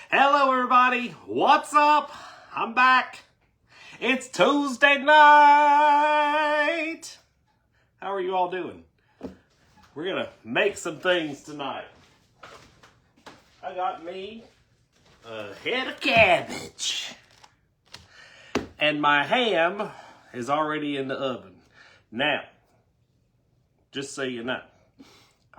Hello everybody, what's up? I'm back. It's Tuesday night. How are you all doing? We're gonna make some things tonight. I got me a head of cabbage. And my ham is already in the oven. Now, just so you know,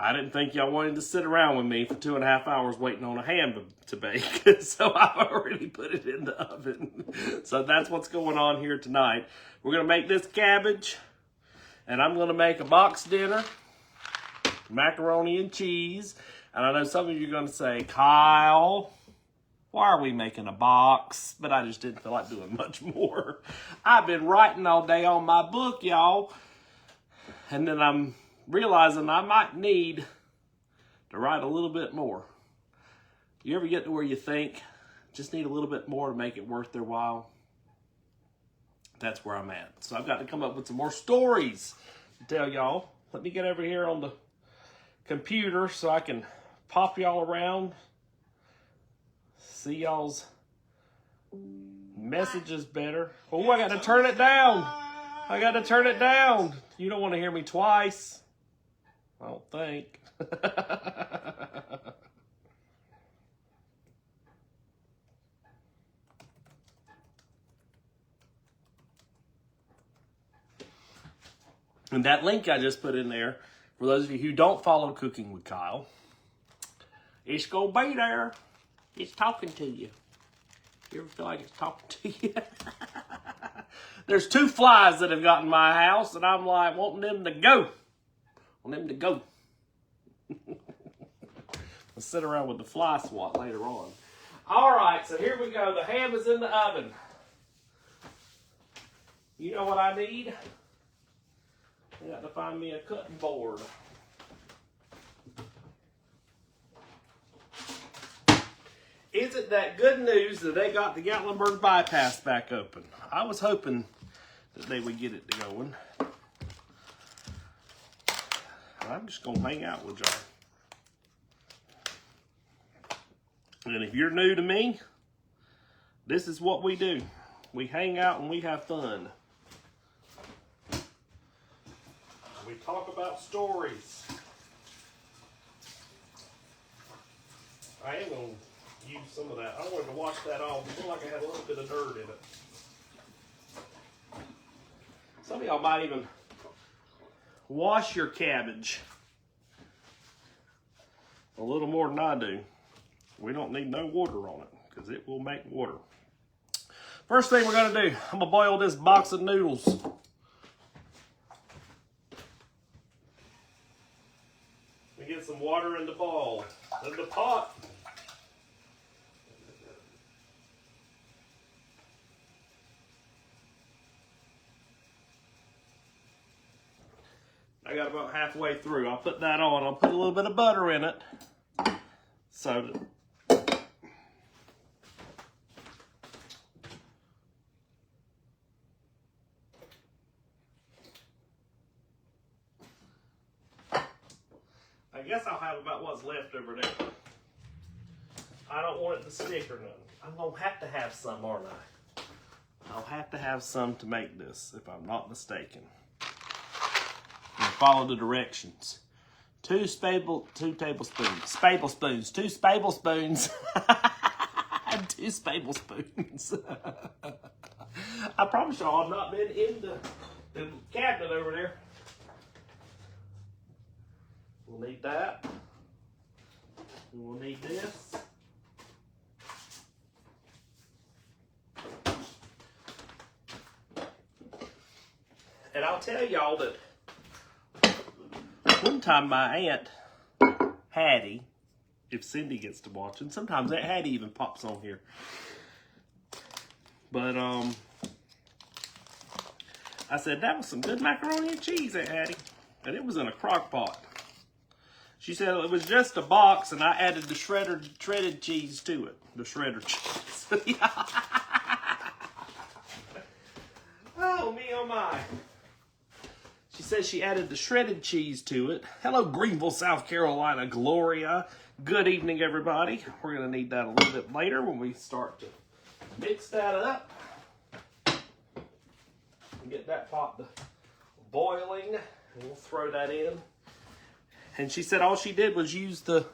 I didn't think y'all wanted to sit around with me for 2.5 hours waiting on a ham to bake. So I've already put it in the oven. So that's what's going on here tonight. We're going to make this cabbage. And I'm going to make a box dinner. Macaroni and cheese. And I know some of you are going to say, Kyle, why are we making a box? But I just didn't feel like doing much more. I've been writing all day on my book, y'all. And then I'm realizing I might need to write a little bit more. You ever get to where you think, just need a little bit more to make it worth their while? That's where I'm at. So I've got to come up with some more stories to tell y'all. Let me get over here on the computer so I can pop y'all around, see y'all's messages better. Oh, I got to turn it down. I got to turn it down. You don't want to hear me twice. I don't think. And that link I just put in there, for those of you who don't follow Cooking with Kyle, it's going to be there. It's talking to you. You ever feel like it's talking to you? There's 2 flies that have gotten my house, and I'm like wanting them to go. I'll sit around with the fly swat later on. All right, so here we go. The ham is in the oven. You know what I need? I got to find me a cutting board. Is it that good news that they got the Gatlinburg bypass back open? I was hoping that they would get it to going. I'm just going to hang out with y'all. And if you're new to me, this is what we do. We hang out and we have fun. We talk about stories. I am going to use some of that. I wanted to wash that off. It looked like I had a little bit of dirt in it. Some of y'all might even wash your cabbage a little more than I do. We don't need no water on it because it will make water. First thing we're going to do, I'm going to boil this box of noodles. We get some water in the bowl, in the pot. I got about halfway through. I'll put that on. I'll put a little bit of butter in it. So I guess I'll have about what's left over there. I don't want it to stick or nothing. I'm going to have some, aren't I? I'll have to have some to make this, if I'm not mistaken. And follow the directions. 2 tablespoons. 2 tablespoons. 2 tablespoons. I promise y'all I've not been in the cabinet over there. We'll need that. And we'll need this. And I'll tell y'all that one time my Aunt Hattie, if Cindy gets to watching, sometimes Aunt Hattie even pops on here. But I said, that was some good macaroni and cheese, Aunt Hattie. And it was in a crock pot. She said it was just a box and I added the shredded cheese to it. The shredder cheese. Oh, me, oh my. She says she added the shredded cheese to it. Hello, Greenville, South Carolina, Gloria. Good evening, everybody. We're going to need that a little bit later when we start to mix that up. Get that pot boiling, and we'll throw that in. And she said all she did was use the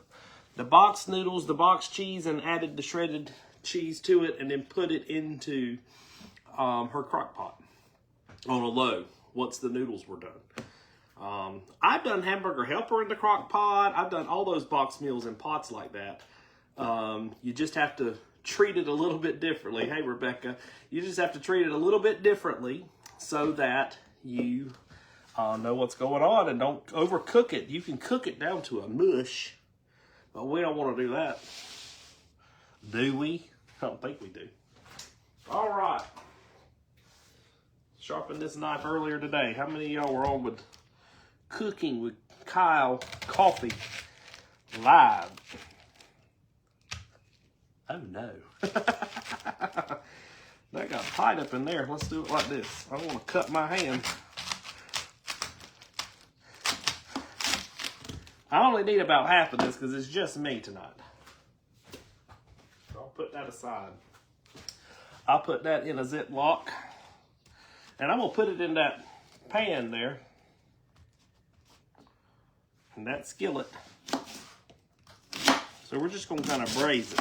box noodles, the box cheese, and added the shredded cheese to it, and then put it into her crock pot on a low once the noodles were done. I've done hamburger helper in the crock pot. I've done all those box meals in pots like that. You just have to treat it a little bit differently. Hey, Rebecca, you just have to treat it a little bit differently so that you know what's going on and don't overcook it. You can cook it down to a mush, but we don't want to do that. Do we? I don't think we do. All right. Sharpened this knife earlier today. How many of y'all were on with Cooking with Kyle Coffee live? Oh no. That got tight up in there. Let's do it like this. I don't want to cut my hand. I only need about half of this because it's just me tonight. I'll put that aside. I'll put that in a Ziploc. And I'm going to put it in that pan there. And that skillet. So we're just going to kind of braise it.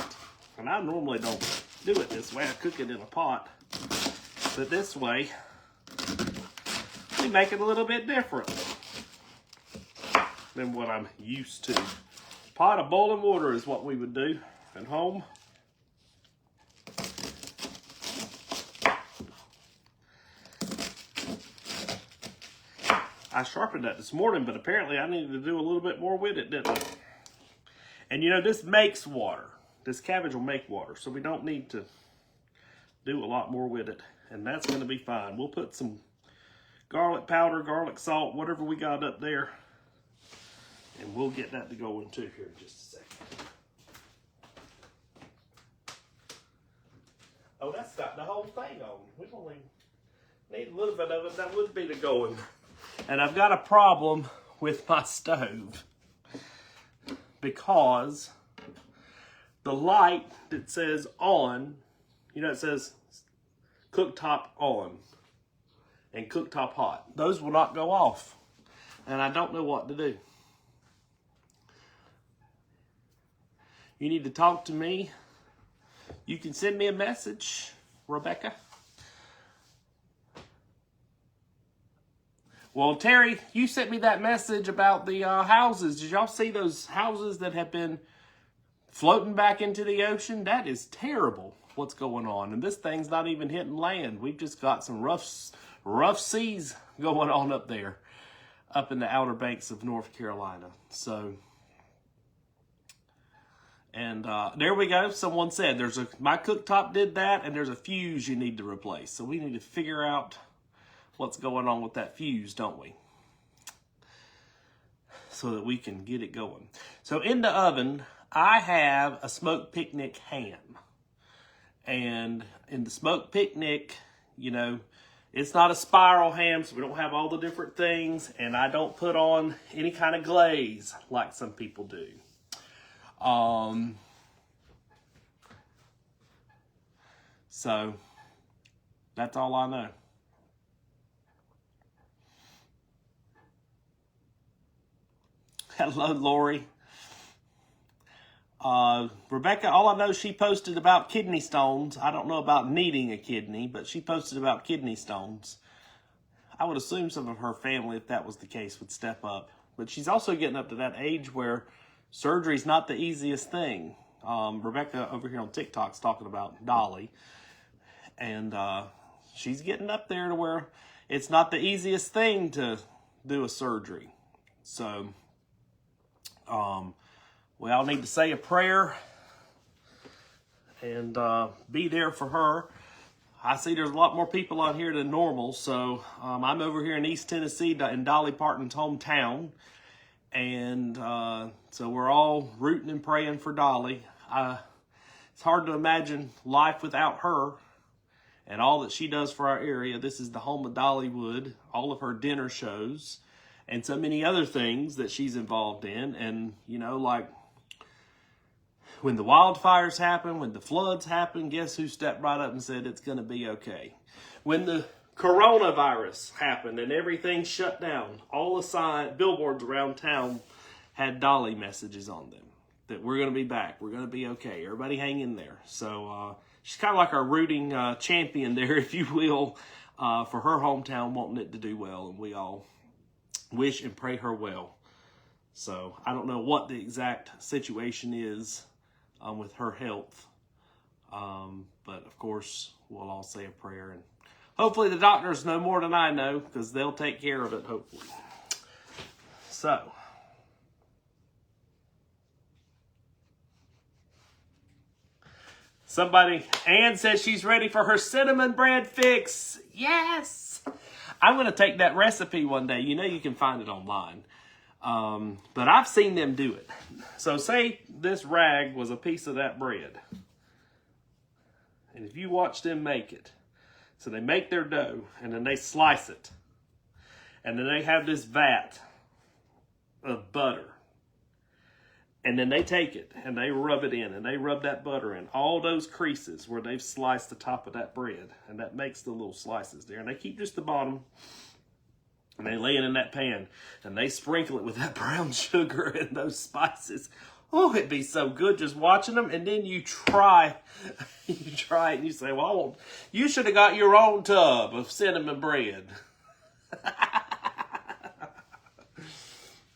And I normally don't do it this way. I cook it in a pot. But this way, we make it a little bit different than what I'm used to. Pot of boiling water is what we would do at home. I sharpened that this morning, but apparently I needed to do a little bit more with it, didn't I? And you know, this makes water. This cabbage will make water, so we don't need to do a lot more with it. And that's going to be fine. We'll put some garlic powder, garlic salt, whatever we got up there. And we'll get that to go in too here in just a second. Oh, that's got the whole thing on. We only need a little bit of it. That would be the going. And I've got a problem with my stove because the light that says on, you know, it says cooktop on and cooktop hot. Those will not go off. And I don't know what to do. You need to talk to me. You can send me a message, Rebecca. Well, Terry, you sent me that message about the houses. Did y'all see those houses that have been floating back into the ocean? That is terrible what's going on. And this thing's not even hitting land. We've just got some rough seas going on up there, up in the Outer Banks of North Carolina. So, and there we go. Someone said my cooktop did that, and there's a fuse you need to replace. So we need to figure out what's going on with that fuse, don't we? So that we can get it going. So in the oven, I have a smoked picnic ham. And in the smoked picnic, you know, it's not a spiral ham, so we don't have all the different things. And I don't put on any kind of glaze like some people do. So that's all I know. Hello, Lori. Rebecca, all I know, she posted about kidney stones. I don't know about needing a kidney, but she posted about kidney stones. I would assume some of her family, if that was the case, would step up. But she's also getting up to that age where surgery's not the easiest thing. Rebecca over here on TikTok's talking about Dolly. And she's getting up there to where it's not the easiest thing to do a surgery. So we all need to say a prayer and be there for her. I see there's a lot more people on here than normal, so I'm over here in East Tennessee in Dolly Parton's hometown, and so we're all rooting and praying for Dolly. It's hard to imagine life without her and all that she does for our area. This is the home of Dollywood, all of her dinner shows, and so many other things that she's involved in. And, you know, like when the wildfires happened, when the floods happened, guess who stepped right up and said it's going to be okay? When the coronavirus happened and everything shut down, all the billboards around town had dolly messages on them that we're going to be back, we're going to be okay, everybody hang in there. So she's kind of like our rooting champion there, if you will, for her hometown, wanting it to do well, and we all wish and pray her well. So I don't know what the exact situation is with her health, but of course we'll all say a prayer, and hopefully the doctors know more than I know, because they'll take care of it, hopefully. So Ann says she's ready for her cinnamon bread fix. Yes! I'm going to take that recipe one day. You know you can find it online. But I've seen them do it. So say this rag was a piece of that bread. And if you watch them make it, so they make their dough and then they slice it. And then they have this vat of butter. And then they take it and they rub it in, and they rub that butter in all those creases where they've sliced the top of that bread. And that makes the little slices there. And they keep just the bottom, and they lay it in that pan, and they sprinkle it with that brown sugar and those spices. Oh, it'd be so good just watching them. And then you try it and you say, well, you should have got your own tub of cinnamon bread.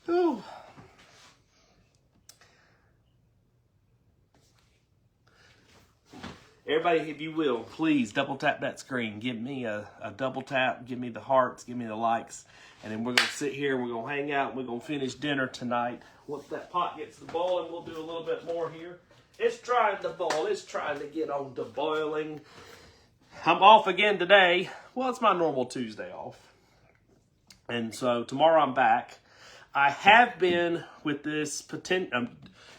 Ooh. Everybody, if you will, please double tap that screen. Give me a double tap. Give me the hearts. Give me the likes. And then we're going to sit here and we're going to hang out. And we're going to finish dinner tonight. Once that pot gets to boiling, we'll do a little bit more here. It's trying to boil. It's trying to get on to boiling. I'm off again today. Well, it's my normal Tuesday off. And so tomorrow I'm back. I have been with this potential...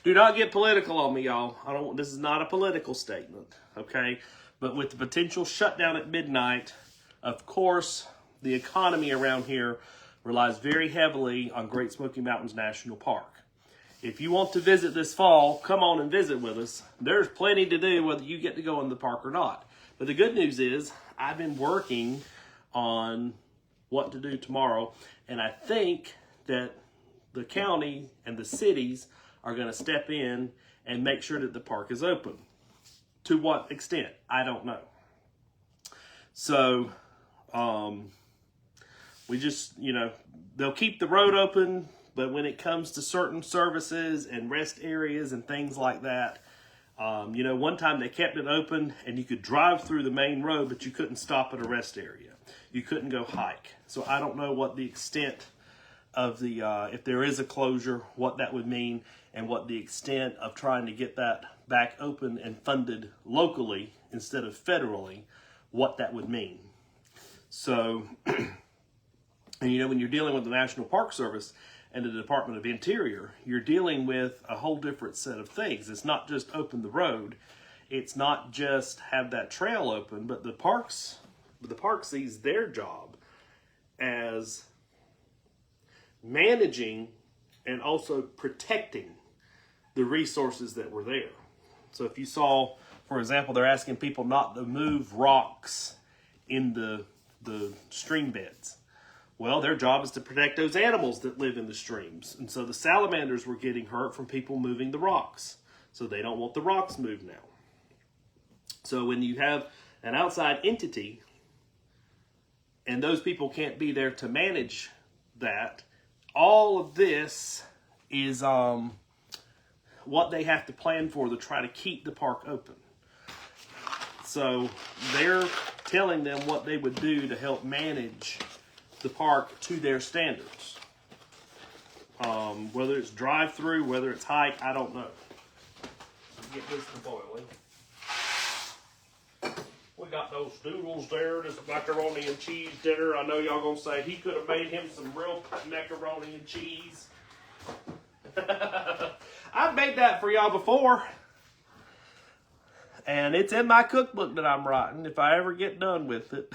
do not get political on me, y'all. This is not a political statement, okay? But with the potential shutdown at midnight, of course, the economy around here relies very heavily on Great Smoky Mountains National Park. If you want to visit this fall, come on and visit with us. There's plenty to do whether you get to go in the park or not. But the good news is I've been working on what to do tomorrow, and I think that the county and the cities are going to step in and make sure that the park is open. To what extent? I don't know. So, we just, they'll keep the road open, but when it comes to certain services and rest areas and things like that, one time they kept it open and you could drive through the main road, but you couldn't stop at a rest area. You couldn't go hike. So I don't know what the extent of the, if there is a closure, what that would mean, and what the extent of trying to get that back open and funded locally instead of federally, what that would mean. So, and when you're dealing with the National Park Service and the Department of Interior, you're dealing with a whole different set of things. It's not just open the road. It's not just have that trail open, but the park sees their job as managing and also protecting the resources that were there. So if you saw, for example, they're asking people not to move rocks in the stream beds. Well, their job is to protect those animals that live in the streams. And so the salamanders were getting hurt from people moving the rocks. So they don't want the rocks moved now. So when you have an outside entity and those people can't be there to manage that, all of this is what they have to plan for to try to keep the park open. So they're telling them what they would do to help manage the park to their standards. Whether it's drive-through, whether it's hike, I don't know. Get this to boiling. We got those noodles there, this macaroni and cheese dinner. I know y'all gonna say he could have made him some real macaroni and cheese. I've made that for y'all before. And it's in my cookbook that I'm writing if I ever get done with it.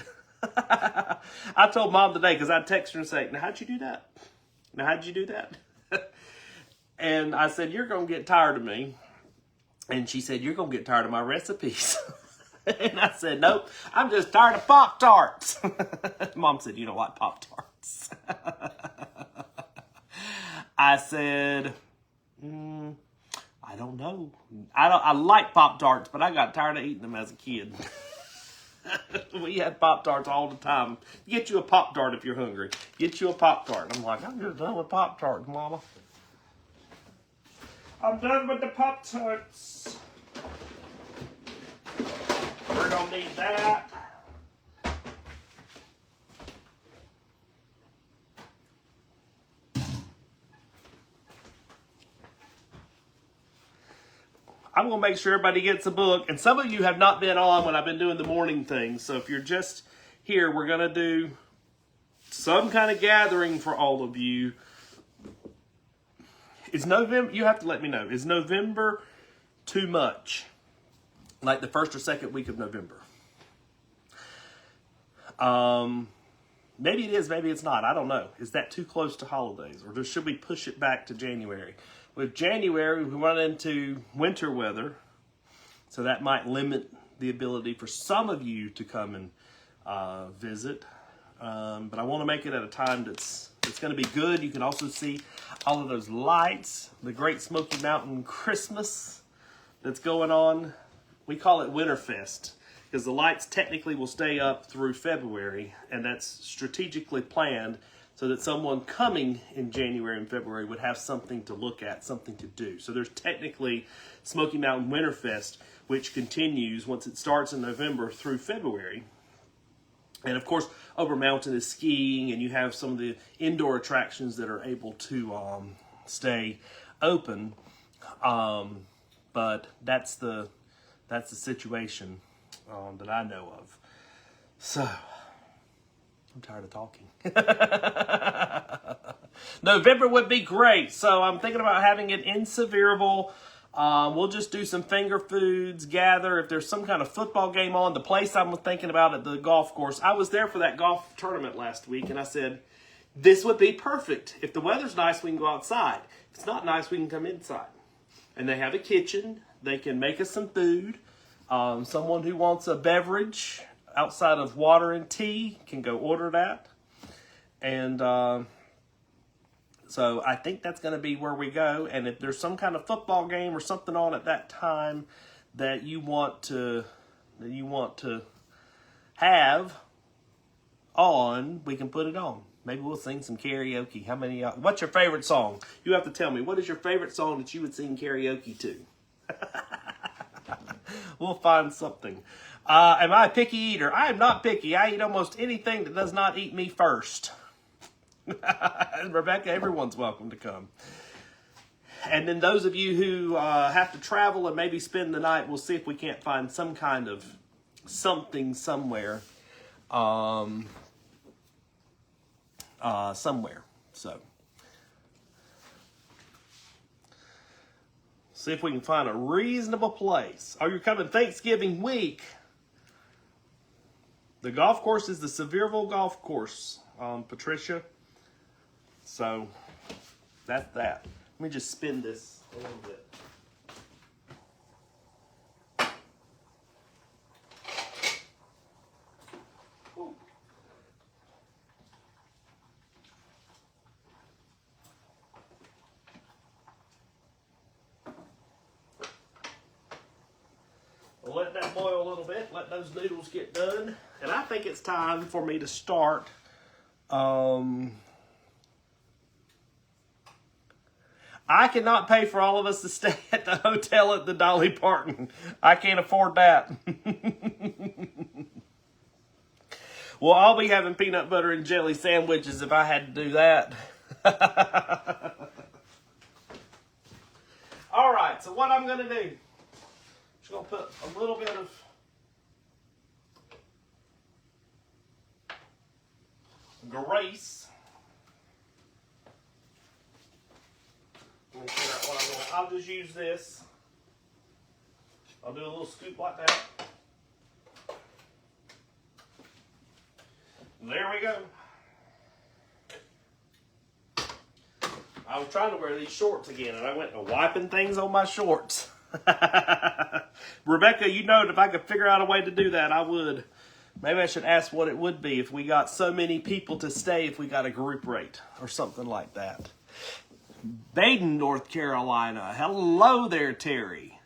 I told Mom today, because I texted her and said, now how'd you do that? Now how'd you do that? And I said, you're going to get tired of me. And she said, "You're going to get tired of my recipes." And I said, "Nope, I'm just tired of Pop-Tarts." Mom said, "You don't like Pop-Tarts." I said, I don't know. I like Pop-Tarts, but I got tired of eating them as a kid. We had Pop-Tarts all the time. Get you a Pop-Tart if you're hungry. Get you a Pop-Tart. I'm like, I'm just done with Pop-Tarts, Mama. I'm done with the Pop-Tarts. We're going to need that. I'm going to make sure everybody gets a book. And some of you have not been on when I've been doing the morning things. So if you're just here, we're going to do some kind of gathering for all of you. Is November, you have to let me know, is November too much? Like the first or second week of November? Maybe it is, maybe it's not. I don't know. Is that too close to holidays? Or should we push it back to January? With January, we run into winter weather. So that might limit the ability for some of you to come and visit. But I want to make it at a time that's going to be good. You can also see all of those lights, the Great Smoky Mountain Christmas that's going on. We call it Winterfest because the lights technically will stay up through February, and that's strategically planned so that someone coming in January and February would have something to look at, something to do. So there's technically Smoky Mountain Winterfest, which continues once it starts in November through February. And of course, Over Mountain is skiing, and you have some of the indoor attractions that are able to stay open. But that's the situation that I know of. So, I'm tired of talking. November would be great. So I'm thinking about having it in Sevierville. We'll just do some finger foods, gather. If there's some kind of football game on, the place I'm thinking about at the golf course. I was there for that golf tournament last week, and I said, this would be perfect. If the weather's nice, we can go outside. If it's not nice, we can come inside. And they have a kitchen. They can make us some food. Someone who wants a beverage outside of water and tea can go order that. And so I think that's going to be where we go. And if there's some kind of football game or something on at that time that you want to have on, we can put it on. Maybe we'll sing some karaoke. How many? What's your favorite song? You have to tell me. What is your favorite song that you would sing karaoke to? We'll find something. Am I a picky eater? I am not picky. I eat almost anything that does not eat me first. Rebecca, everyone's welcome to come. And then those of you who have to travel and maybe spend the night, we'll see if we can't find some kind of something somewhere. Somewhere. So, see if we can find a reasonable place. Oh, you're coming Thanksgiving week. The golf course is the Sevierville Golf Course, Patricia. So, that's that. Let me just spin this a little bit. Ooh. We'll let that boil a little bit, let those noodles get done. And I think it's time for me to start. I cannot pay for all of us to stay at the hotel at the Dolly Parton. I can't afford that. Well, I'll be having peanut butter and jelly sandwiches if I had to do that. All right, so what I'm going to do, just going to put a little bit of grease. Let me figure out what I'm going to. I'll just use this. I'll do a little scoop like that. There we go. I was trying to wear these shorts again, and I went to wiping things on my shorts. Rebecca, you know, if I could figure out a way to do that, I would. Maybe I should ask what it would be if we got so many people to stay, if we got a group rate or something like that. Baden, North Carolina. Hello there, Terry.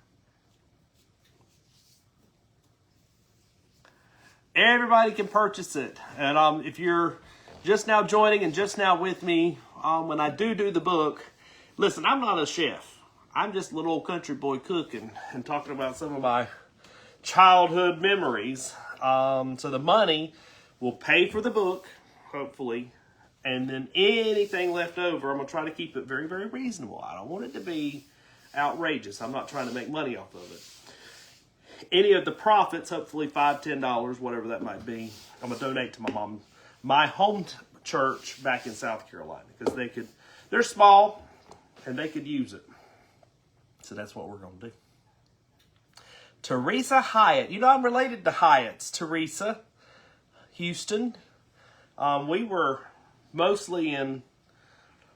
Everybody can purchase it. And if you're just now joining and just now with me, when I do the book, listen, I'm not a chef. I'm just a little old country boy cooking and talking about some of my childhood memories. So the money will pay for the book, hopefully. And then anything left over, I'm going to try to keep it very, very reasonable. I don't want it to be outrageous. I'm not trying to make money off of it. Any of the profits, hopefully $5, $10, whatever that might be, I'm going to donate to my home church back in South Carolina. Because they're small and they could use it. So that's what we're going to do. Teresa Hyatt. You know, I'm related to Hyatts. Teresa, Houston. We were mostly in,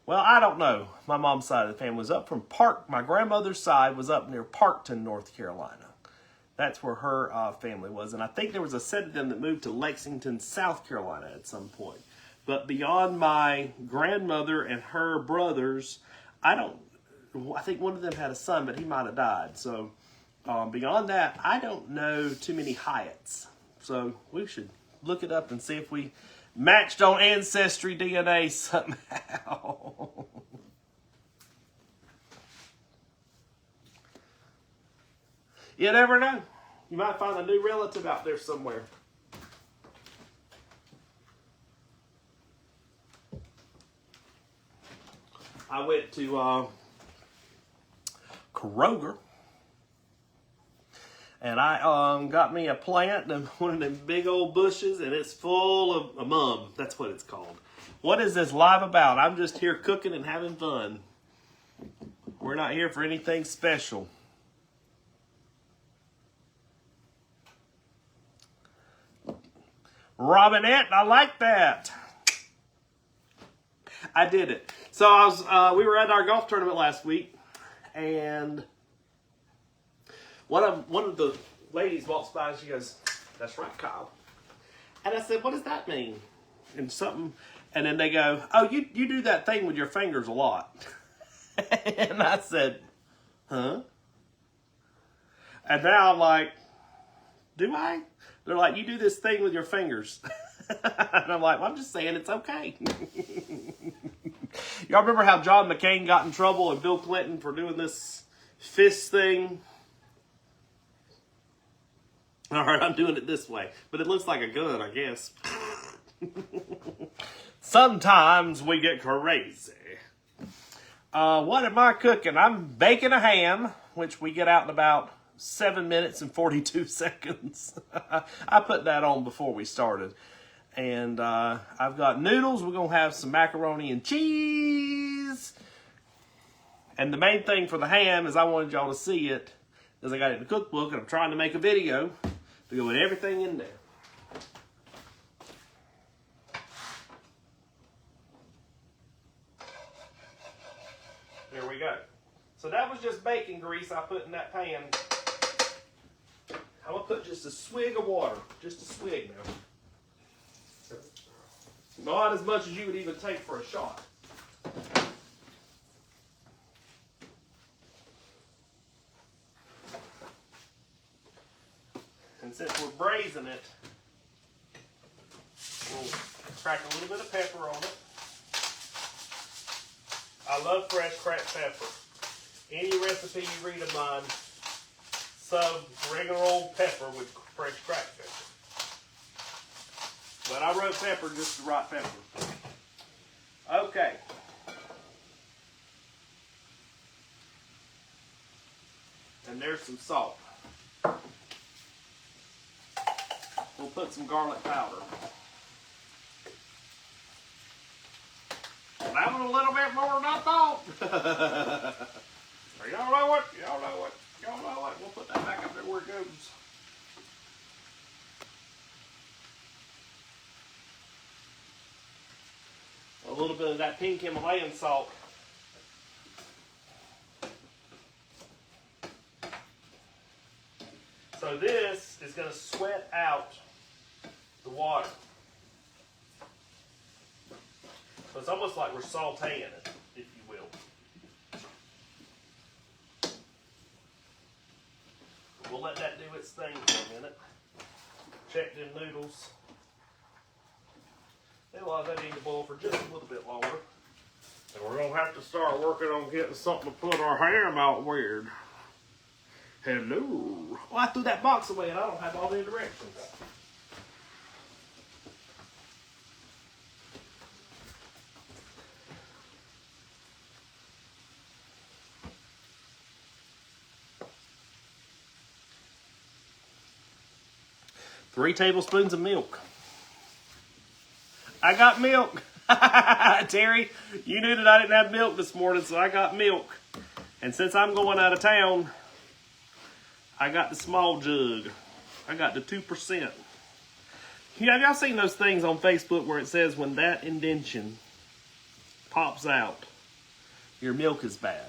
well, I don't know. My mom's side of the family was up from my grandmother's side was up near Parkton, North Carolina. That's where her family was. And I think there was a set of them that moved to Lexington, South Carolina at some point. But beyond my grandmother and her brothers, I think one of them had a son, but he might have died. So beyond that, I don't know too many Hyatts. So we should look it up and see if we matched on Ancestry DNA somehow. You never know. You might find a new relative out there somewhere. I went to Kroger. And I got me a plant and one of them big old bushes, and it's full of a mum. That's what it's called. What is this live about? I'm just here cooking and having fun. We're not here for anything special. Robinette, I like that. I did it. So we were at our golf tournament last week, and one of the ladies walks by and she goes, "That's right, Kyle." And I said, "What does that mean?" And then they go, "Oh, you do that thing with your fingers a lot." And I said, "Huh?" And now I'm like, "Do I?" They're like, "You do this thing with your fingers." And I'm like, "Well, I'm just saying it's okay." Y'all remember how John McCain got in trouble and Bill Clinton for doing this fist thing? All right, I'm doing it this way. But it looks like a gun, I guess. Sometimes we get crazy. What am I cooking? I'm baking a ham, which we get out in about 7 minutes and 42 seconds. I put that on before we started. And I've got noodles. We're going to have some macaroni and cheese. And the main thing for the ham is I wanted y'all to see it, because I got it in the cookbook and I'm trying to make a video to go with everything in there. There we go. So that was just bacon grease I put in that pan. I'm going to put just a swig of water. Just a swig now. Not as much as you would even take for a shot. And since we're braising it, we'll crack a little bit of pepper on it. I love fresh cracked pepper. Any recipe you read of mine, sub regular old pepper with fresh cracked pepper. But I wrote pepper, just the right pepper. Okay. And there's some salt. We'll put some garlic powder. That was a little bit more than I thought. Y'all know what? Y'all know what? Y'all know what? We'll put that back up there where it goes. A little bit of that pink Himalayan salt. So this is going to sweat out the water. So it's almost like we're sauteing it, if you will. We'll let that do its thing for a minute. Check them noodles. They'll allow that in to boil for just a little bit longer. And we're going to have to start working on getting something to put our ham out weird. Hello. Well, I threw that box away and I don't have all the directions. Three tablespoons of milk. I got milk. Terry, you knew that I didn't have milk this morning, so I got milk. And since I'm going out of town, I got the small jug. I got the 2%. Yeah, y'all seen those things on Facebook where it says when that indentation pops out, your milk is bad?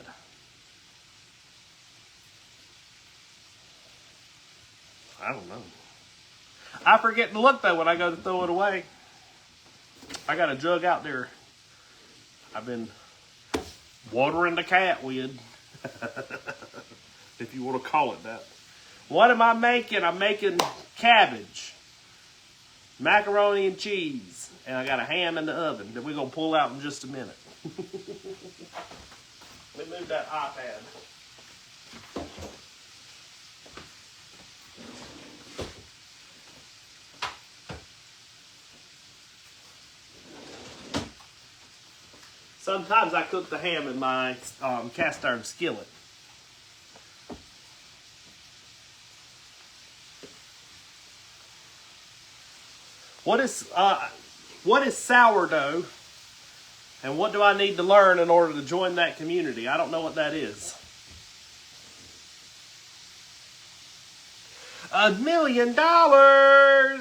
I don't know. I forget to look though when I go to throw it away. I got a jug out there I've been watering the cat with, if you want to call it that. What am I making? I'm making cabbage, macaroni and cheese, and I got a ham in the oven that we're going to pull out in just a minute. Let me move that iPad. Sometimes I cook the ham in my cast iron skillet. What is sourdough, and what do I need to learn in order to join that community? I don't know what that is. $1 million! I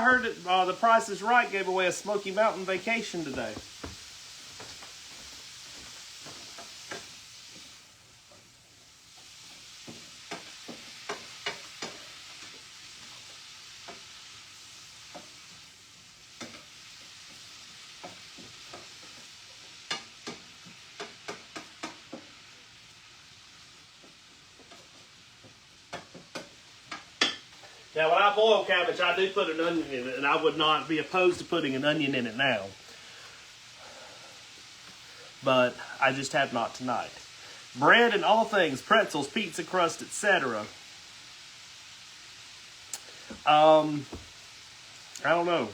heard that The Price is Right gave away a Smoky Mountain vacation today. Now, when I boil cabbage, I do put an onion in it, and I would not be opposed to putting an onion in it now. But I just have not tonight. Bread and all things, pretzels, pizza crust, etc. I don't know.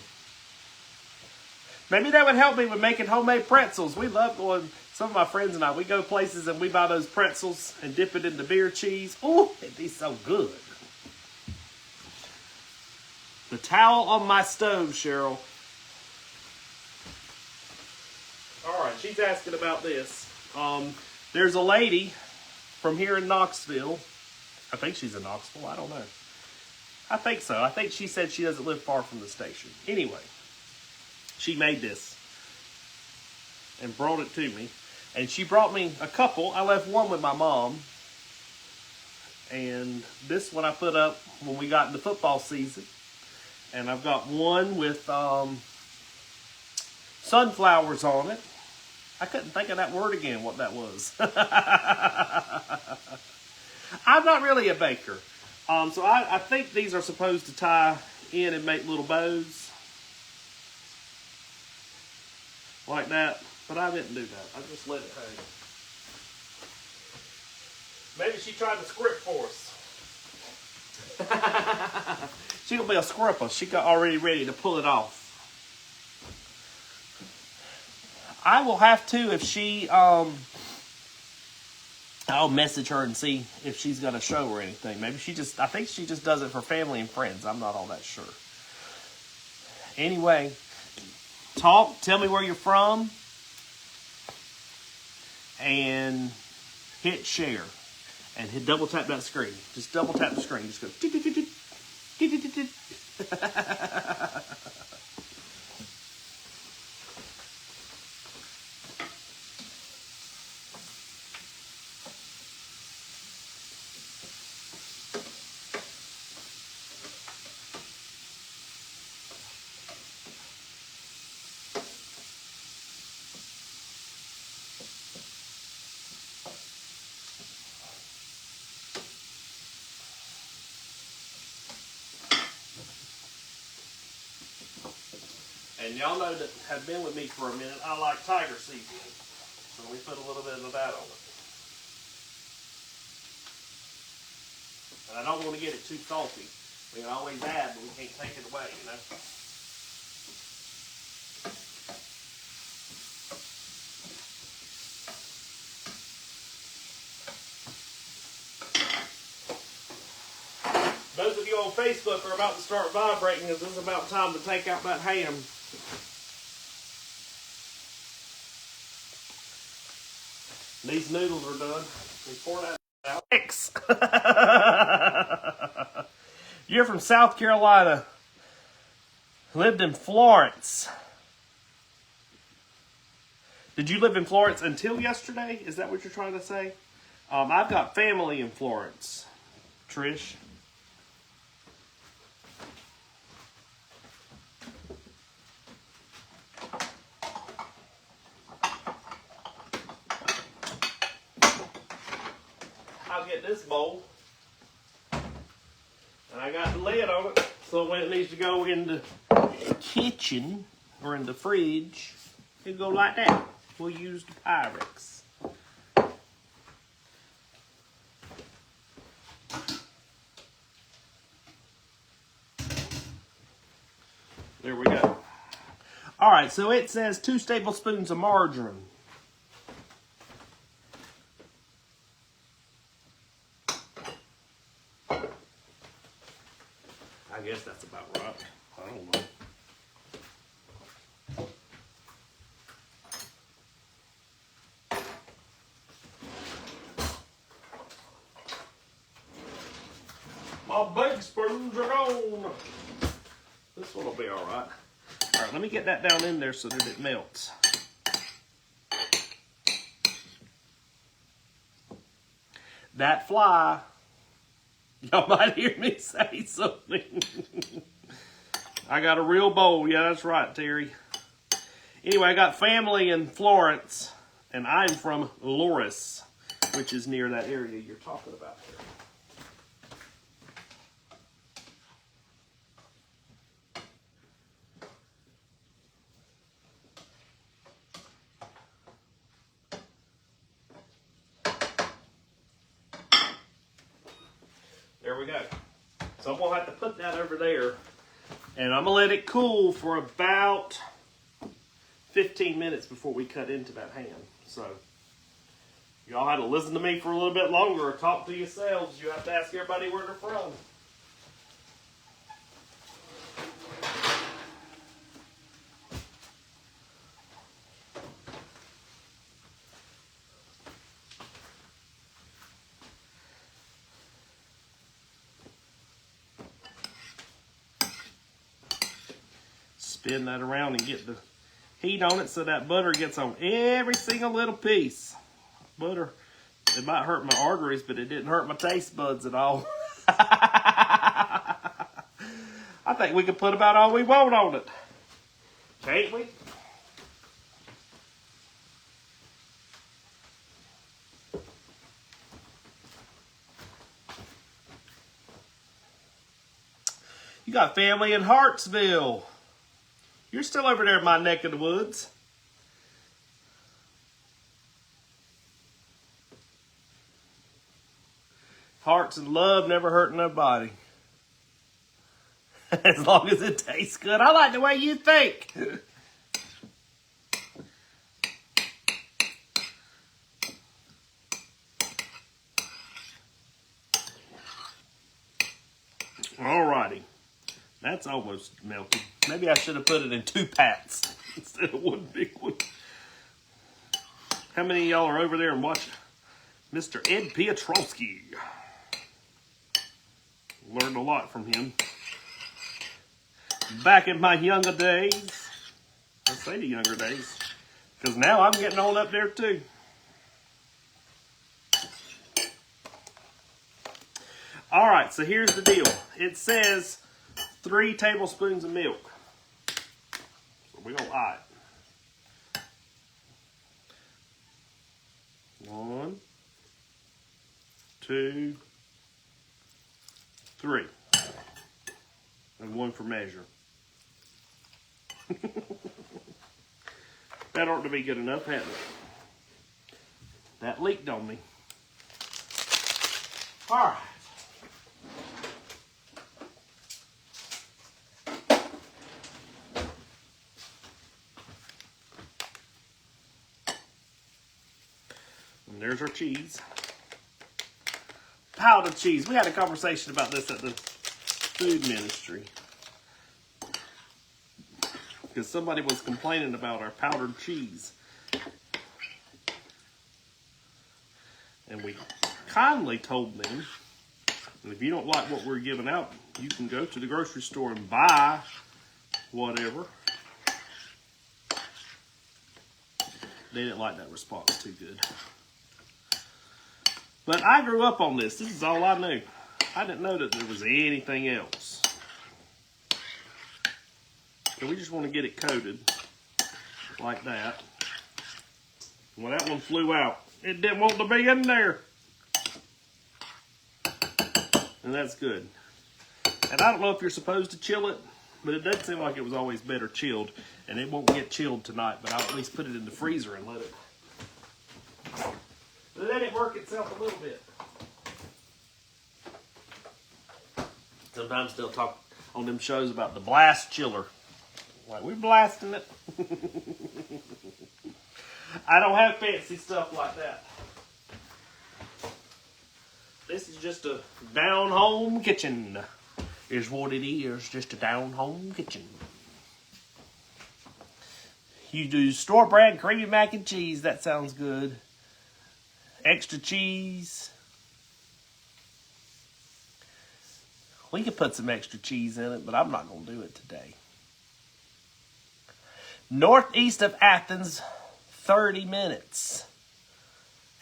Maybe that would help me with making homemade pretzels. We love going, some of my friends and I, we go places and we buy those pretzels and dip it into beer cheese. Ooh, it'd be so good. The towel on my stove, Cheryl. All right, she's asking about this. There's a lady from here in Knoxville. I think she's in Knoxville. I don't know. I think so. I think she said she doesn't live far from the station. Anyway, she made this and brought it to me. And she brought me a couple. I left one with my mom. And this one I put up when we got into football season. And I've got one with sunflowers on it. I couldn't think of that word again, what that was. I'm not really a baker. So I think these are supposed to tie in and make little bows. Like that. But I didn't do that. I just let it hang. Maybe she tried to script for us. She's going to be a scripper. She got already ready to pull it off. I will have to if she, I'll message her and see if she's got a show or anything. Maybe I think she just does it for family and friends. I'm not all that sure. Anyway, tell me where you're from, and hit share. And hit double tap that screen. Just double tap the screen. Just go. And y'all know that have been with me for a minute, I like tiger seasoning. So we put a little bit of that on it. And I don't want to get it too salty. We can always add, but we can't take it away, you know. Those of you on Facebook are about to start vibrating because this is about time to take out that ham. These noodles are done. We pour that out. Six. You're from South Carolina. Lived in Florence. Did you live in Florence until yesterday? Is that what you're trying to say? I've got family in Florence, Trish. I'll get this bowl, and I got the lid on it, so when it needs to go in the kitchen or in the fridge, it'll go like that. We'll use the Pyrex. There we go. All right, so it says 2 tablespoons of margarine. I guess that's about right. I don't know. My big spoons are gone. This one will be all right. All right, let me get that down in there so that it melts. That fly, y'all might hear me say something. I got a real bowl. Yeah, that's right, Terry. Anyway, I got family in Florence, and I'm from Loris, which is near that area you're talking about there. There we go. So I'm going to have to put that over there. And I'm going to let it cool for about 15 minutes before we cut into that ham. So y'all had to listen to me for a little bit longer or talk to yourselves. You have to ask everybody where they're from. Spin that around and get the heat on it so that butter gets on every single little piece. Butter, it might hurt my arteries, but it didn't hurt my taste buds at all. I think we can put about all we want on it. Can't we? You got family in Hartsville. You're still over there in my neck of the woods. Hearts and love never hurt nobody. As long as it tastes good. I like the way you think. Alrighty. That's almost melted. Maybe I should have put it in 2 pats instead of 1 big one. How many of y'all are over there and watching Mr. Ed Piotrowski? Learned a lot from him. Back in my younger days. I say the younger days. Because now I'm getting on up there too. Alright, so here's the deal. It says 3 tablespoons of milk. So we're going to eye it. 1, 2, 3. And 1 for measure. That ought to be good enough, hadn't it? That leaked on me. All right. And there's our cheese. Powdered cheese. We had a conversation about this at the food ministry. Because somebody was complaining about our powdered cheese. And we kindly told them, if you don't like what we're giving out, you can go to the grocery store and buy whatever. They didn't like that response too good. But I grew up on this. This is all I knew. I didn't know that there was anything else. So we just want to get it coated like that. Well, that one flew out. It didn't want to be in there. And that's good. And I don't know if you're supposed to chill it, but it does seem like it was always better chilled. And it won't get chilled tonight, but I'll at least put it in the freezer and let it work itself a little bit. Sometimes they'll talk on them shows about the blast chiller. Like, we're blasting it. I don't have fancy stuff like that. This is just a down-home kitchen. Is what it is, just a down-home kitchen. You do store-brand creamy mac and cheese. That sounds good. Extra cheese. We could put some extra cheese in it, but I'm not going to do it today. Northeast of Athens, 30 minutes.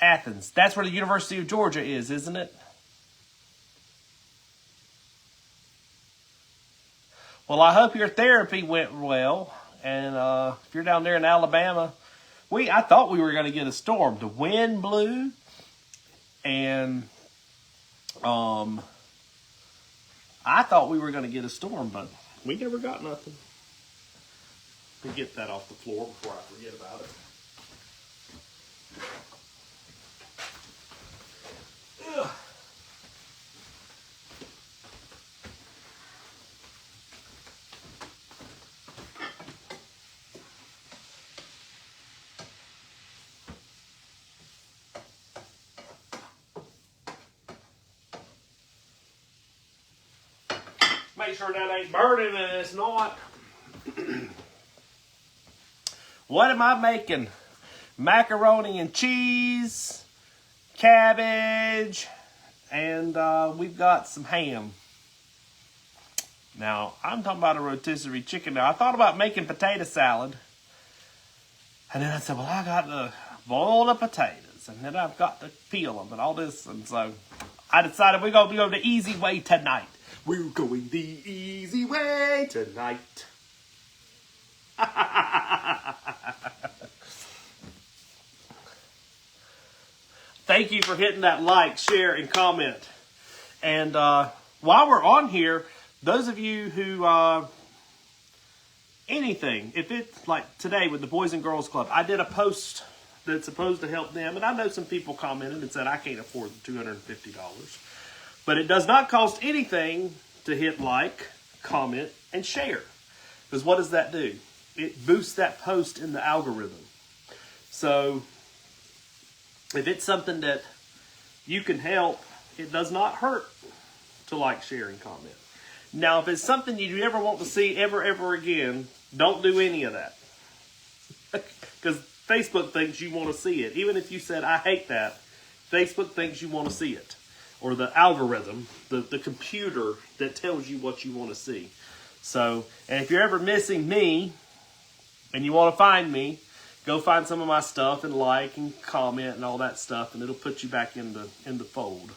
Athens. That's where the University of Georgia is, isn't it? Well, I hope your therapy went well. And if you're down there in Alabama, I thought we were going to get a storm. The wind blew. And I thought we were going to get a storm, but we never got nothing. Let me get that off the floor before I forget about it. Ugh. Make sure that ain't burning and it's not. What am I making? Macaroni and cheese, cabbage, and we've got some ham. Now, I'm talking about a rotisserie chicken now. I thought about making potato salad. And then I said, well, I got to boil the potatoes. And then I've got to peel them and all this. And so I decided we're going to go the easy way tonight. We're going the easy way tonight. Thank you for hitting that like, share, and comment. And while we're on here, those of you who, anything, if it's like today with the Boys and Girls Club, I did a post that's supposed to help them. And I know some people commented and said, I can't afford the $250. But it does not cost anything to hit like, comment, and share. Because what does that do? It boosts that post in the algorithm. So if it's something that you can help, it does not hurt to like, share, and comment. Now, if it's something you never want to see ever again, don't do any of that. Because Facebook thinks you want to see it. Even if you said, I hate that, Facebook thinks you want to see it. Or the algorithm, the computer that tells you what you want to see. So, and if you're ever missing me, and you want to find me, go find some of my stuff and like and comment and all that stuff, and it'll put you back in the fold.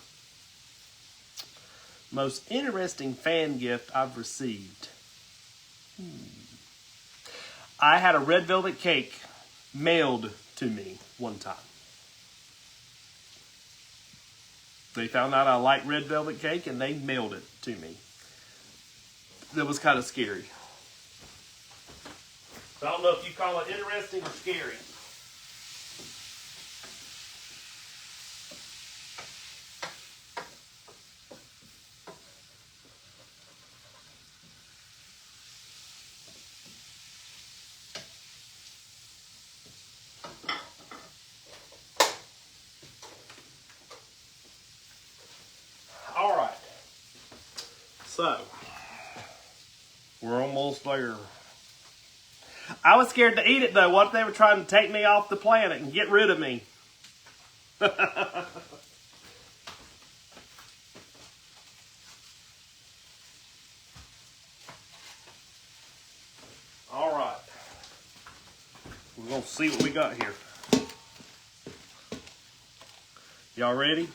Most interesting fan gift I've received. I had a red velvet cake mailed to me one time. They found out I like red velvet cake and they mailed it to me. That was kind of scary. So I don't know if you call it interesting or scary. All right. So, we're almost there. I was scared to eat it though. What if they were trying to take me off the planet and get rid of me? All right. We're going to see what we got here. Y'all ready?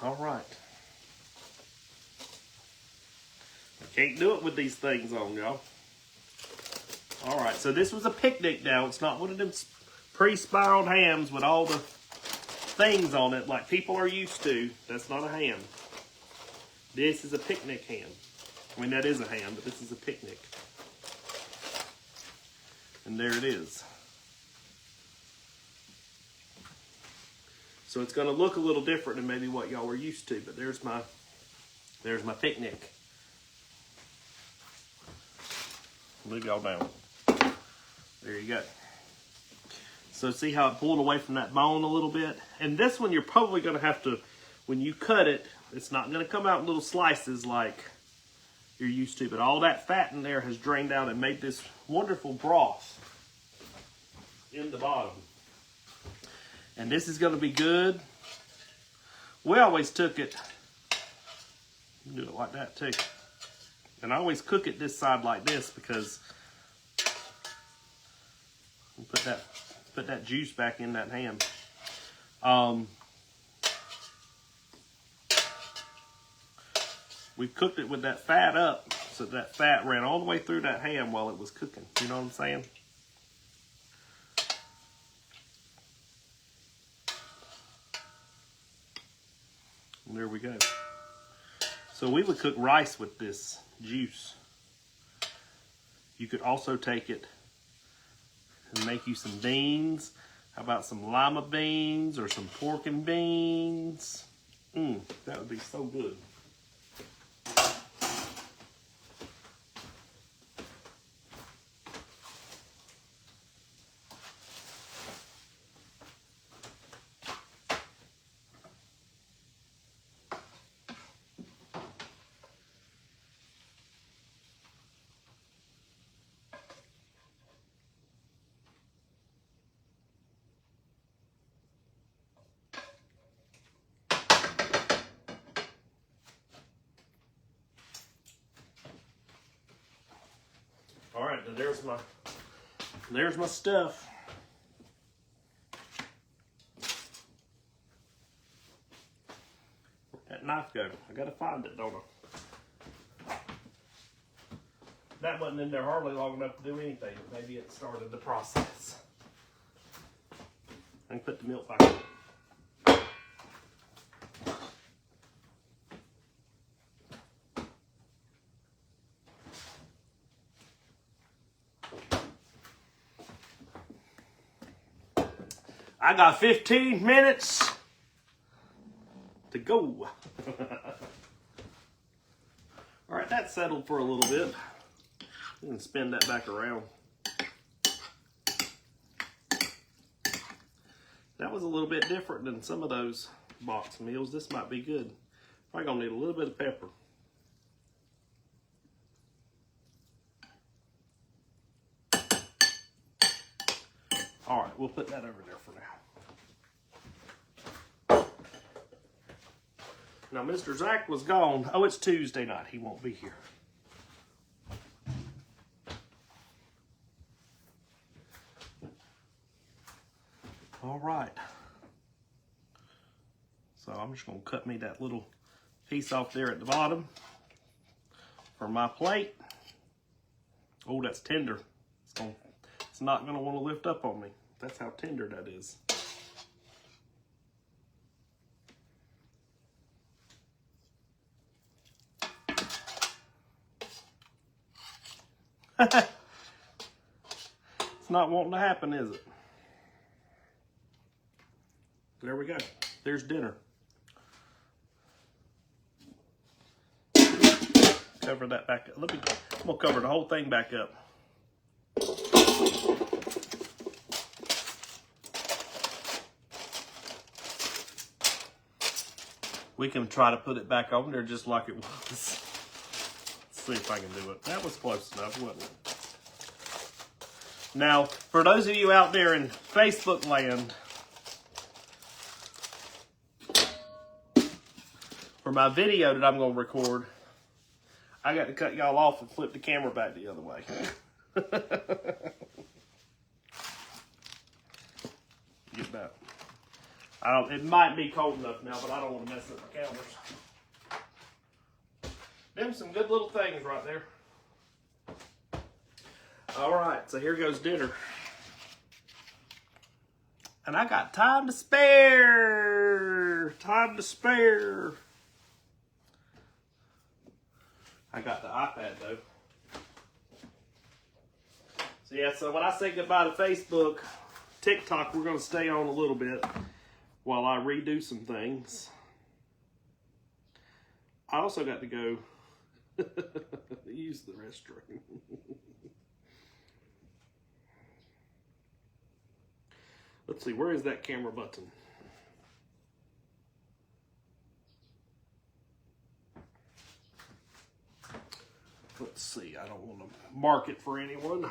All right. Can't do it with these things on, y'all. All right, so this was a picnic now. It's not one of them pre-spiraled hams with all the things on it like people are used to. That's not a ham. This is a picnic ham. I mean, that is a ham, but this is a picnic. And there it is. So it's going to look a little different than maybe what y'all were used to, but there's my picnic. Move y'all down. There you go. So see how it pulled away from that bone a little bit? And this one you're probably going to have to, when you cut it, it's not going to come out in little slices like you're used to, but all that fat in there has drained out and made this wonderful broth in the bottom. And this is going to be good. We always took it, do it like that too. And I always cook it this side like this because put that juice back in that ham. We cooked it with that fat up, so that fat ran all the way through that ham while it was cooking. You know what I'm saying? And there we go. So we would cook rice with this juice. You could also take it and make you some beans. How about some lima beans or some pork and beans? That would be so good. All right, now there's my stuff. Where'd that knife go? I gotta find it, don't I? That wasn't in there hardly long enough to do anything. Maybe it started the process. I can put the milk back in. I got 15 minutes to go. All right, that's settled for a little bit. You can spin that back around. That was a little bit different than some of those box meals. This might be good. Probably gonna need a little bit of pepper. All right, we'll put that over there for now. Now, Mr. Zach was gone. Oh, it's Tuesday night. He won't be here. All right. So I'm just going to cut me that little piece off there at the bottom for my plate. Oh, that's tender. It's not going to want to lift up on me. That's how tender that is. It's not wanting to happen, is it? There we go. There's dinner. Cover that back up. I'm gonna cover the whole thing back up. We can try to put it back on there just like it was. Let's see if I can do it. That was close enough, wasn't it? Now, for those of you out there in Facebook land, for my video that I'm going to record, I got to cut y'all off and flip the camera back the other way. Get that. It might be cold enough now, but I don't want to mess up my cameras. Them some good little things right there. All right, so here goes dinner. And I got time to spare. Time to spare. I got the iPad though. So yeah, so when I say goodbye to Facebook, TikTok, we're going to stay on a little bit while I redo some things. I also got to go use the restroom. Let's see, where is that camera button? Let's see, I don't want to mark it for anyone.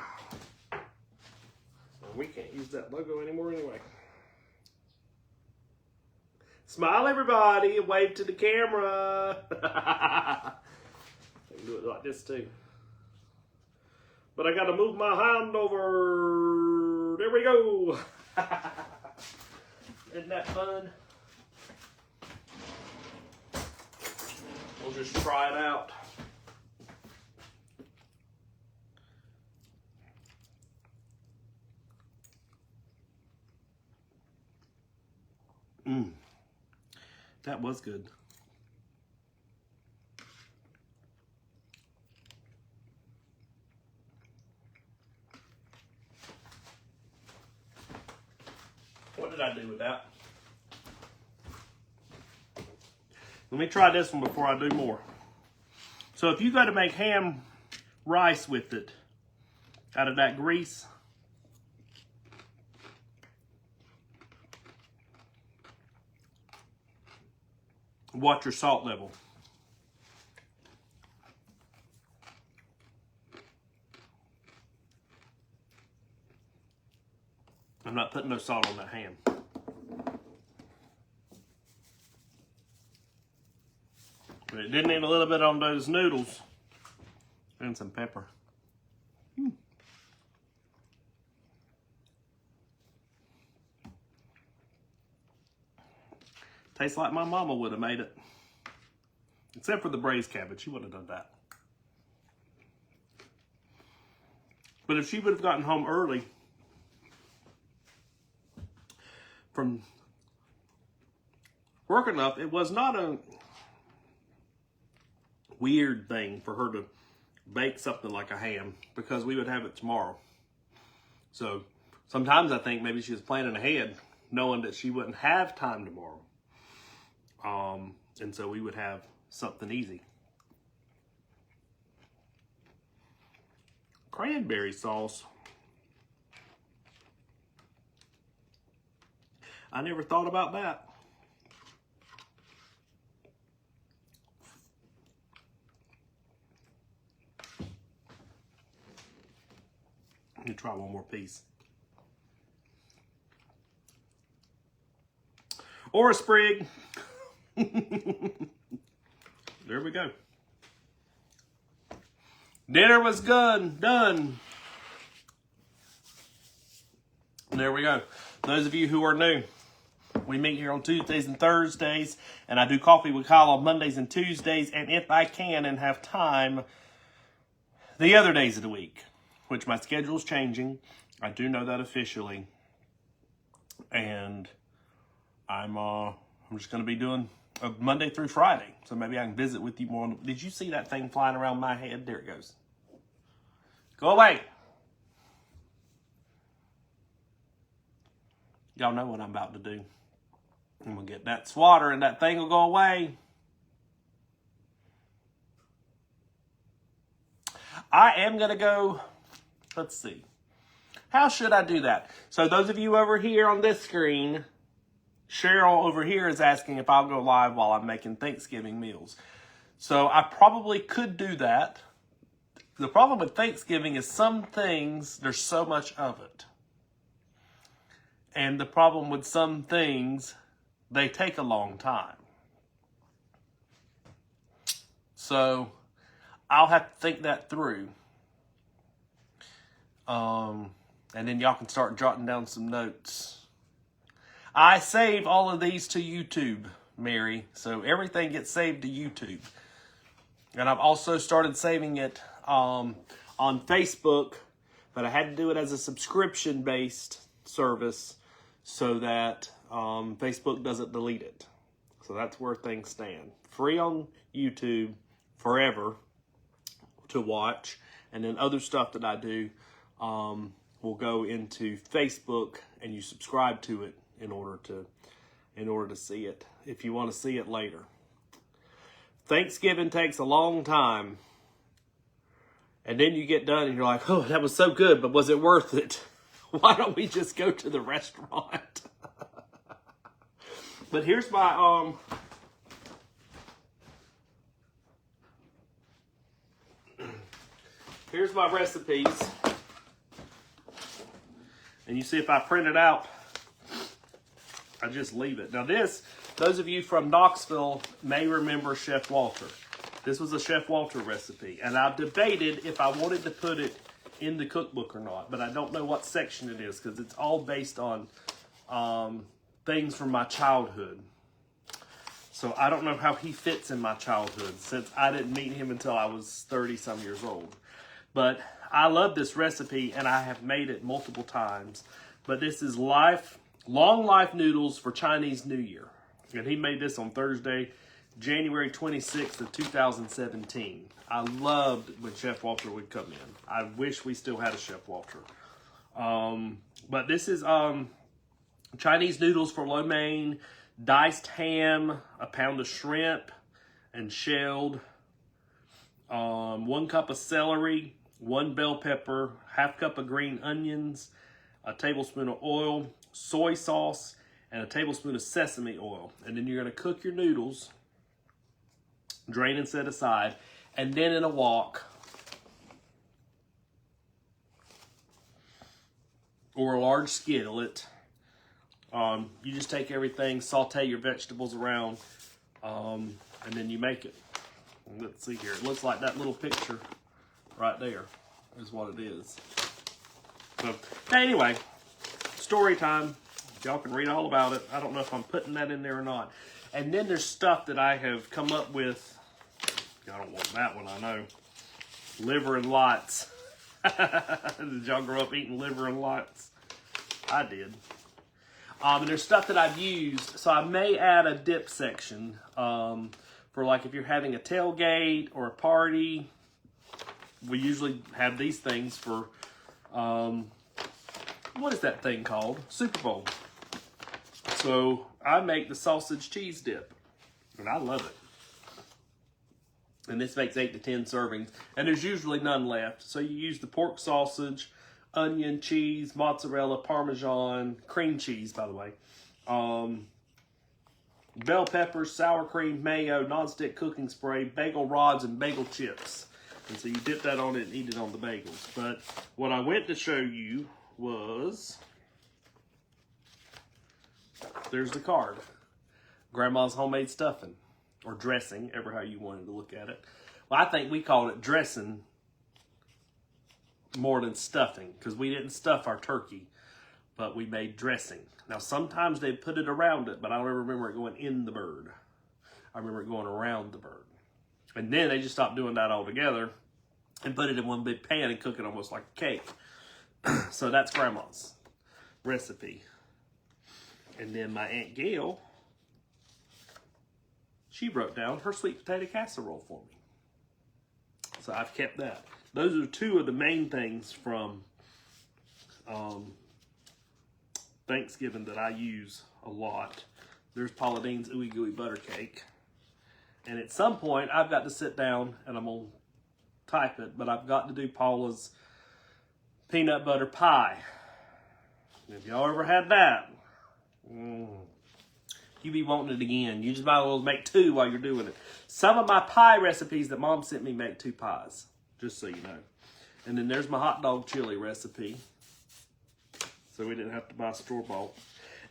We can't use that logo anymore anyway. Smile, everybody, and wave to the camera. I can do it like this too. But I got to move my hand over. There we go. Isn't that fun? We'll just try it out. That was good. What did I do with that? Let me try this one before I do more. So if you got to make ham rice with it out of that grease, watch your salt level. I'm not putting no salt on that ham. But it did need a little bit on those noodles and some pepper. Tastes like my mama would have made it. Except for the braised cabbage. She wouldn't have done that. But if she would have gotten home early from work enough, it was not a weird thing for her to bake something like a ham, because we would have it tomorrow. So sometimes I think maybe she was planning ahead, knowing that she wouldn't have time tomorrow. And so we would have something easy. Cranberry sauce. I never thought about that. Let me try one more piece. Or a sprig. There we go. Dinner was good, done. There we go. Those of you who are new, we meet here on Tuesdays and Thursdays, and I do Coffee with Kyle on Mondays and Tuesdays, and if I can and have time, the other days of the week, which my schedule is changing. I do know that officially. And I'm just going to be doing Monday through Friday. So maybe I can visit with you more. Did you see that thing flying around my head? There it goes. Go away. Y'all know what I'm about to do. I'm going to get that swatter and that thing will go away. I am going to go, let's see. How should I do that? So those of you over here on this screen, Cheryl over here is asking if I'll go live while I'm making Thanksgiving meals. So I probably could do that. The problem with Thanksgiving is some things, there's so much of it. And the problem with some things, they take a long time. So I'll have to think that through. And then y'all can start jotting down some notes. I save all of these to YouTube, Mary. So everything gets saved to YouTube. And I've also started saving it on Facebook, but I had to do it as a subscription-based service so that Facebook doesn't delete it. So that's where things stand. Free on YouTube forever to watch, and then other stuff that I do will go into Facebook, and you subscribe to it in order to see it if you want to see it later. Thanksgiving takes a long time, and then you get done and you're like, oh, that was so good, but was it worth it? Why don't we just go to the restaurant? But here's my here's my recipes. And you see if I print it out, I just leave it. Now this, those of you from Knoxville may remember Chef Walter. This was a Chef Walter recipe. And I debated if I wanted to put it in the cookbook or not. But I don't know what section it is because it's all based on things from my childhood. So I don't know how he fits in my childhood since I didn't meet him until I was 30-some years old. But I love this recipe, and I have made it multiple times. But this is long life noodles for Chinese New Year. And he made this on Thursday, January 26th of 2017. I loved when Chef Walter would come in. I wish we still had a Chef Walter. But this is Chinese noodles for lo mein, diced ham, a pound of shrimp and shelled, 1 cup of celery, 1 bell pepper, half cup of green onions, a tablespoon of oil, soy sauce, and a tablespoon of sesame oil. And then you're going to cook your noodles, drain and set aside, and then in a wok or a large skillet, you just take everything, saute your vegetables around, and then you make it. Let's see here. It looks like that little picture right there is what it is. So anyway, story time. Y'all can read all about it. I don't know if I'm putting that in there or not. And then there's stuff that I have come up with. Y'all don't want that one, I know. Liver and lots. Did y'all grow up eating liver and lots? I did. And there's stuff that I've used. So I may add a dip section for like if you're having a tailgate or a party. We usually have these things for, what is that thing called? Super Bowl. So I make the sausage cheese dip, and I love it. And this makes 8 to 10 servings, and there's usually none left. So you use the pork sausage, onion, cheese, mozzarella, Parmesan, cream cheese, by the way, bell peppers, sour cream, mayo, nonstick cooking spray, bagel rods, and bagel chips. And so you dip that on it and eat it on the bagels. But what I went to show you was, there's the card. Grandma's homemade stuffing, or dressing, ever how you wanted to look at it. Well, I think we called it dressing more than stuffing, because we didn't stuff our turkey, but we made dressing. Now, sometimes they put it around it, but I don't ever remember it going in the bird. I remember it going around the bird. And then they just stopped doing that altogether and put it in one big pan and cook it almost like a cake. So that's Grandma's recipe. And then my Aunt Gail, she wrote down her sweet potato casserole for me. So I've kept that. those are two of the main things from Thanksgiving that I use a lot. There's Paula Deen's Ooey Gooey Butter Cake. And at some point, I've got to sit down and I'm going to type it, but I've got to do Paula's Peanut Butter Pie. If y'all ever had that, you be wanting it again. You just might as well make two while you're doing it. Some of my pie recipes that Mom sent me make 2 pies, just so you know. And then there's my hot dog chili recipe, so we didn't have to buy store-bought.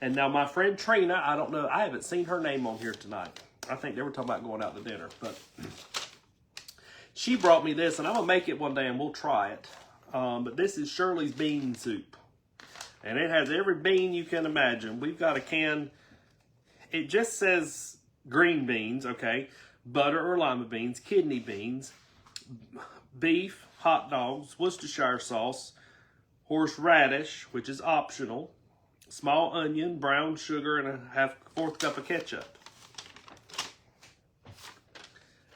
And now my friend Trina, I don't know, I haven't seen her name on here tonight. I think they were talking about going out to dinner, but she brought me this, and I'm going to make it one day, and we'll try it. But this is Shirley's bean soup, and it has every bean you can imagine. We've got a can. It just says green beans, okay, butter or lima beans, kidney beans, beef, hot dogs, Worcestershire sauce, horseradish, which is optional, small onion, brown sugar, and a 1/4 cup of ketchup.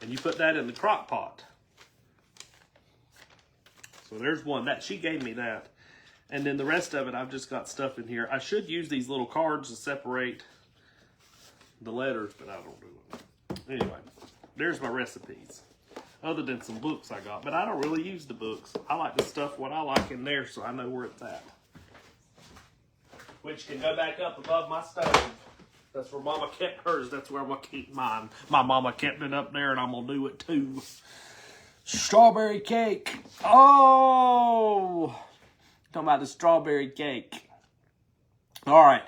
And you put that in the crock pot. So there's one. That she gave me that. And then the rest of it, I've just got stuff in here. I should use these little cards to separate the letters, but I don't do it. Anyway, there's my recipes. Other than some books I got. But I don't really use the books. I like to stuff what I like in there so I know where it's at. Which can go back up above my stove. That's where Mama kept hers. That's where I'm going to keep mine. My mama kept it up there, and I'm going to do it too. Strawberry cake. Oh! Talking about the strawberry cake. All right.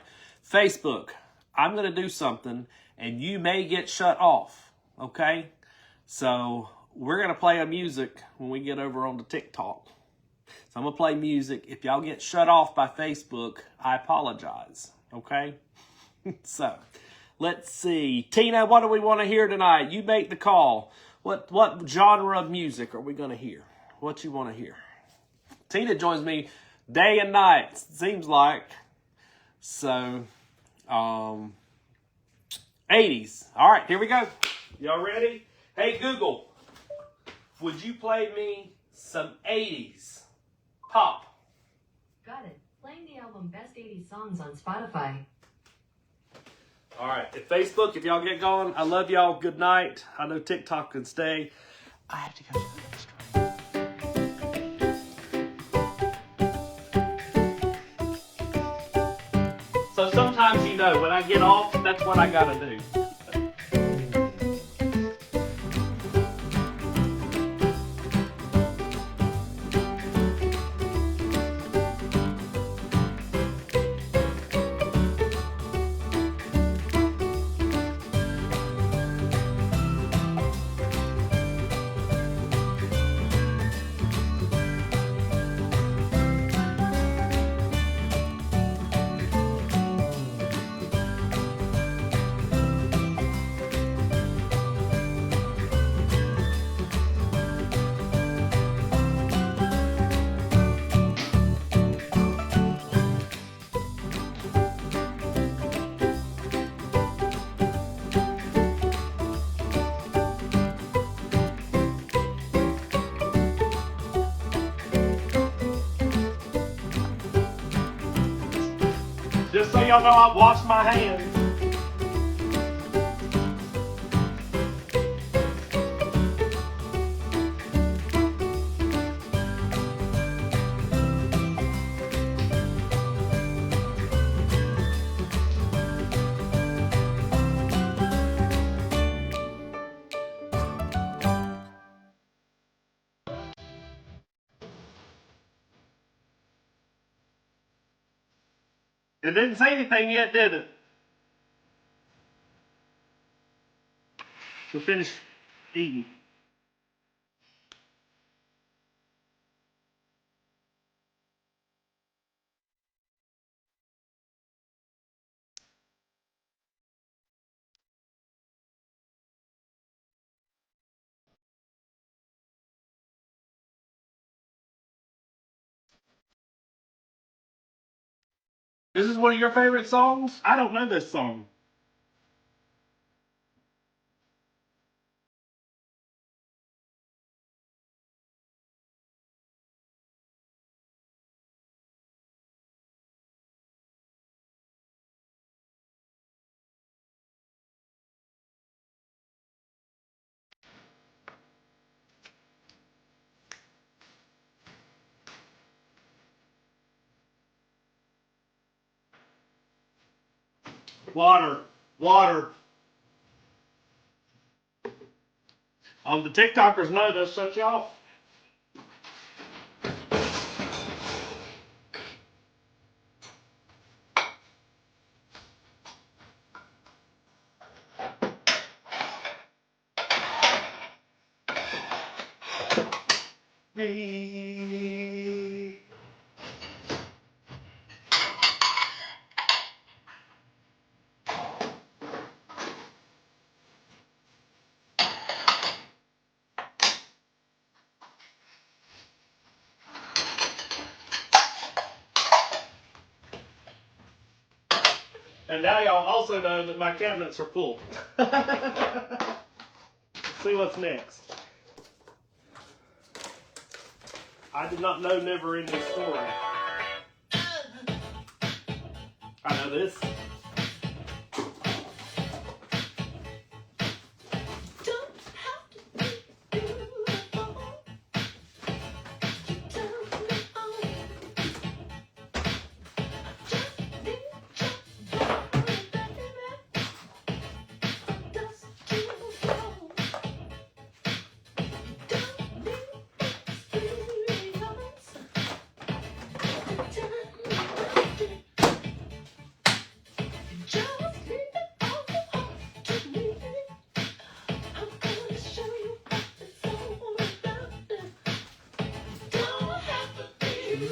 Facebook. I'm going to do something, and you may get shut off. Okay? So, we're going to play a music when we get over on the TikTok. So, I'm going to play music. If y'all get shut off by Facebook, I apologize. Okay? So, let's see. Tina, what do we want to hear tonight? You make the call. What genre of music are we going to hear? What you want to hear? Tina joins me day and night, seems like. So, 80s. All right, here we go. Y'all ready? Hey, Google, would you play me some 80s pop? Got it. Playing the album Best 80s Songs on Spotify. All right, at Facebook, if y'all get going, I love y'all. Good night. I know TikTok can stay. I have to go to the restroom. So sometimes, you know, when I get off, that's what I gotta do. Just so y'all know, I washed my hands. It didn't say anything yet, did it? So finish eating. This is one of your favorite songs? I don't know this song. Water. Water. The TikTokers know this, shut you off. Hey. And now y'all also know that my cabinets are full. Let's see what's next. I did not know never-ending story. I know this.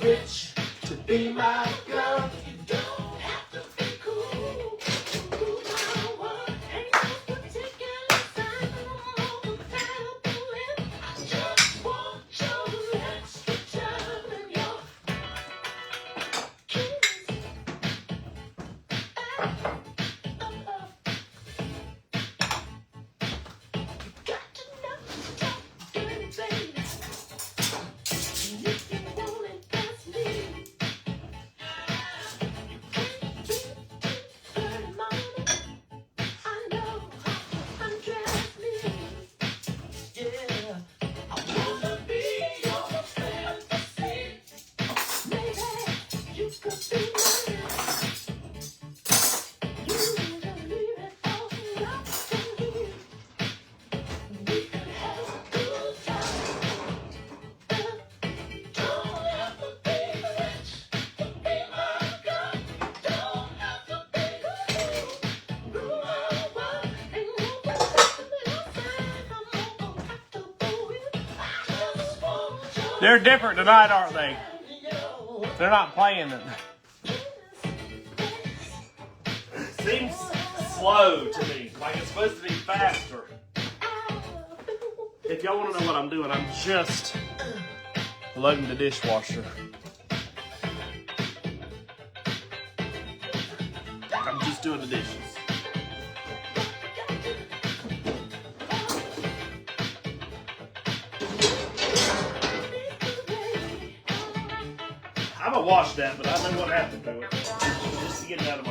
Rich to be my girl. You don't have to be cool. Cool my world. Ain't no particular sign I'm compatible with. I just want your extra time and your kiss. You got to know stop dirty, baby. If you want it, that's me. You can't be too dirty, mama. I know how to undress me. Yeah, I wanna be your fantasy. Maybe you could be mine. You can leave it all up to me. We could have a good time. Don't have to be rich to be my girl. Don't have to be cool. Rule my world. Ain't no particular sign I'm more compatible with. I just want your They're different tonight, aren't they? They're not playing it. Seems slow to me, like it's supposed to be faster. If y'all want to know what I'm doing, I'm just loading the dishwasher. I'm just doing the dishes. I'm gonna wash that, but I know what happened to it. Just to get it out of